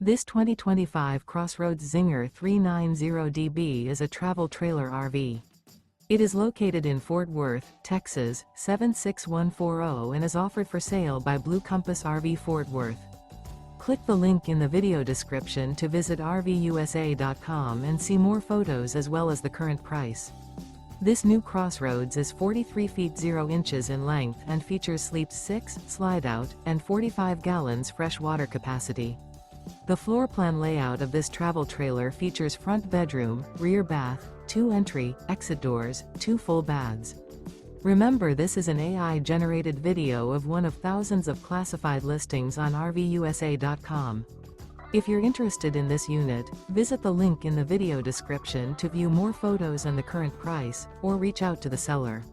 This 2025 CrossRoads Zinger 390DB is a travel trailer RV. It is located in Fort Worth, Texas, 76140 and is offered for sale by Blue Compass RV Fort Worth. Click the link in the video description to visit RVUSA.com and see more photos as well as the current price. This new CrossRoads is 43 feet 0 inches in length and features sleeps 6, Slideout, and 45 gallons fresh water capacity. The floor plan layout of this travel trailer features front bedroom, rear bath, 2 entry, exit doors, 2 full baths. Remember, this is an AI-generated video of one of thousands of classified listings on RVUSA.com. If you're interested in this unit, visit the link in the video description to view more photos and the current price, or reach out to the seller.